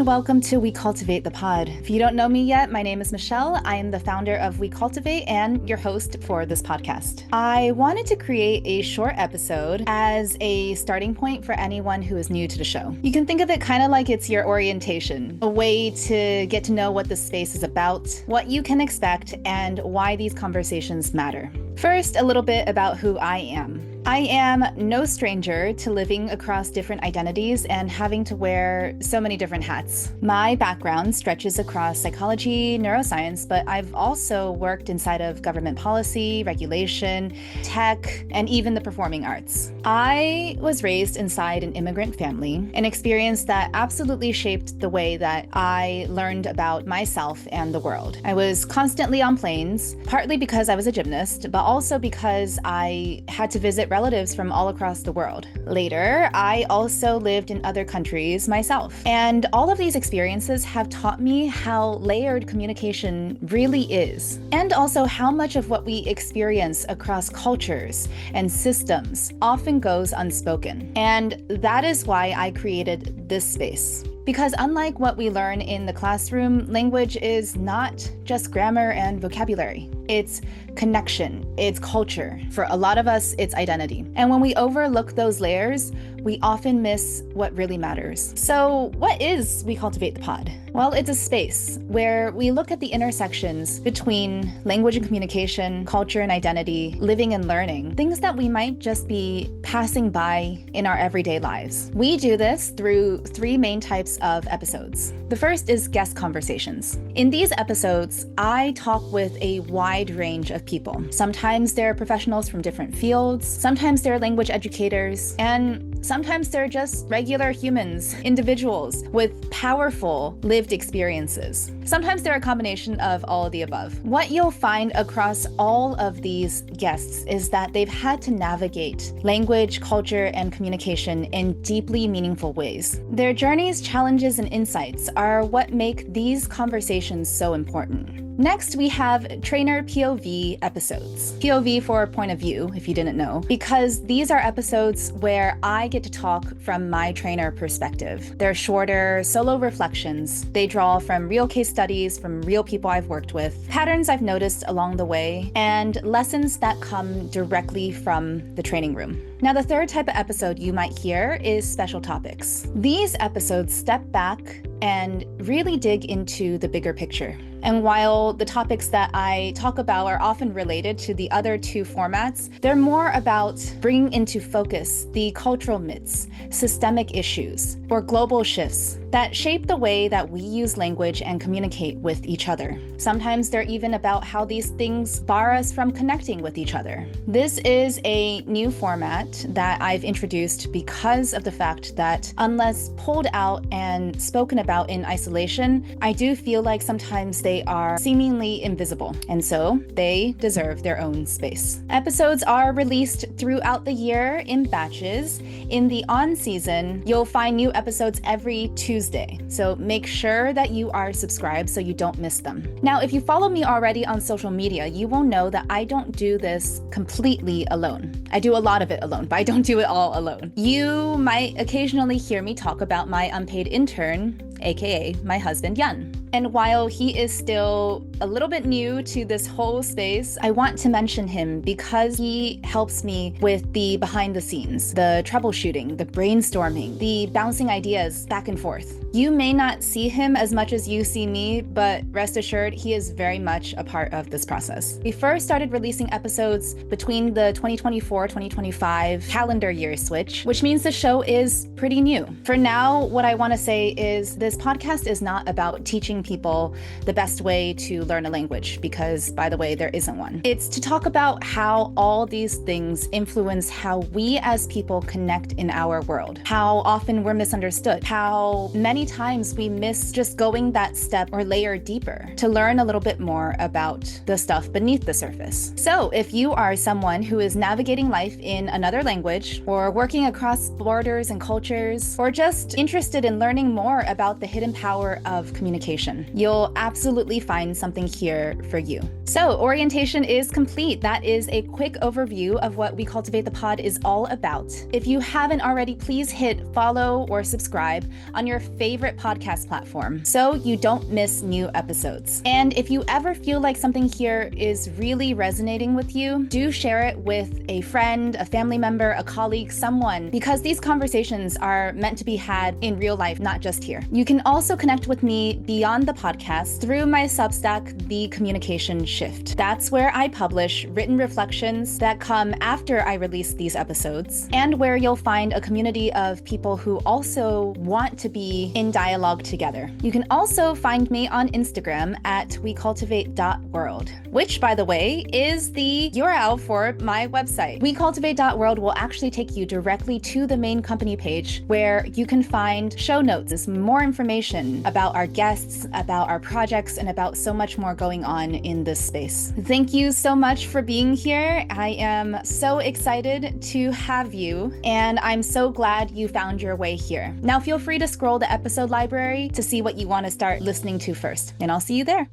welcome to WeCultivate the pod. If you don't know me yet, my name is Michelle. I am the founder of WeCultivate and your host for this podcast. I wanted to create a short episode as a starting point for anyone who is new to the show. You can think of it kind of like it's your orientation, a way to get to know what the space is about, what you can expect, and why these conversations matter. First, a little bit about who I am. I am no stranger to living across different identities and having to wear so many different hats. My background stretches across psychology, neuroscience, but I've also worked inside of government policy, regulation, tech, and even the performing arts. I was raised inside an immigrant family, an experience that absolutely shaped the way that I learned about myself and the world. I was constantly on planes, partly because I was a gymnast, but also because I had to visit relatives from all across the world. Later, I also lived in other countries myself. And all of these experiences have taught me how layered communication really is, and also how much of what we experience across cultures and systems often goes unspoken. And that is why I created this space. Because unlike what we learn in the classroom, language is not just grammar and vocabulary. It's connection, it's culture. For a lot of us, it's identity. And when we overlook those layers, we often miss what really matters. So what is WeCultivate the Pod? Well, it's a space where we look at the intersections between language and communication, culture and identity, living and learning, things that we might just be passing by in our everyday lives. We do this through three main types of episodes. The first is guest conversations. In these episodes, I talk with a wide range of people. Sometimes they're professionals from different fields, sometimes they're language educators, and sometimes they're just regular humans, individuals with powerful lived experiences. Sometimes they're a combination of all of the above. What you'll find across all of these guests is that they've had to navigate language, culture, and communication in deeply meaningful ways. Their journeys, challenges, and insights are what make these conversations so important. Next, we have trainer POV episodes. POV for point of view, if you didn't know, because these are episodes where I get to talk from my trainer perspective. They're shorter, solo reflections. They draw from real case studies, from real people I've worked with, patterns I've noticed along the way, and lessons that come directly from the training room. Now, the third type of episode you might hear is special topics. These episodes step back and really dig into the bigger picture. And while the topics that I talk about are often related to the other two formats, they're more about bringing into focus the cultural myths, systemic issues, or global shifts that shape the way that we use language and communicate with each other. Sometimes they're even about how these things bar us from connecting with each other. This is a new format that I've introduced because of the fact that unless pulled out and spoken about in isolation, I do feel like sometimes they are seemingly invisible, and so they deserve their own space. Episodes are released throughout the year in batches. In the on-season, you'll find new episodes every Tuesday, so make sure that you are subscribed so you don't miss them. Now, if you follow me already on social media, you will know that I don't do this completely alone. I do a lot of it alone, but I don't do it all alone. You might occasionally hear me talk about my unpaid intern, aka my husband, Yun. And while he is still a little bit new to this whole space, I want to mention him because he helps me with the behind the scenes, the troubleshooting, the brainstorming, the bouncing ideas back and forth. You may not see him as much as you see me, but rest assured, he is very much a part of this process. We first started releasing episodes between the 2024-2025 calendar year switch, which means the show is pretty new. For now, what I want to say is this podcast is not about teaching people the best way to learn a language, because, by the way, there isn't one. It's to talk about how all these things influence how we as people connect in our world, how often we're misunderstood, how many times we miss just going that step or layer deeper to learn a little bit more about the stuff beneath the surface. So if you are someone who is navigating life in another language, or working across borders and cultures, or just interested in learning more about the hidden power of communication, you'll absolutely find something here for you. So orientation is complete. That is a quick overview of what WeCultivate the Pod is all about. If you haven't already, please hit follow or subscribe on your favorite favorite podcast platform so you don't miss new episodes. And if you ever feel like something here is really resonating with you, do share it with a friend, a family member, a colleague, someone, because these conversations are meant to be had in real life, not just here. You can also connect with me beyond the podcast through my Substack, The Communication Shift. That's where I publish written reflections that come after I release these episodes, and where you'll find a community of people who also want to be in dialogue together. You can also find me on Instagram at WeCultivate.world, which, by the way, is the URL for my website. WeCultivate.world will actually take you directly to the main company page where you can find show notes, more information about our guests, about our projects, and about so much more going on in this space. Thank you so much for being here. I am so excited to have you, and I'm so glad you found your way here. Now feel free to scroll the episode library to see what you want to start listening to first, and I'll see you there.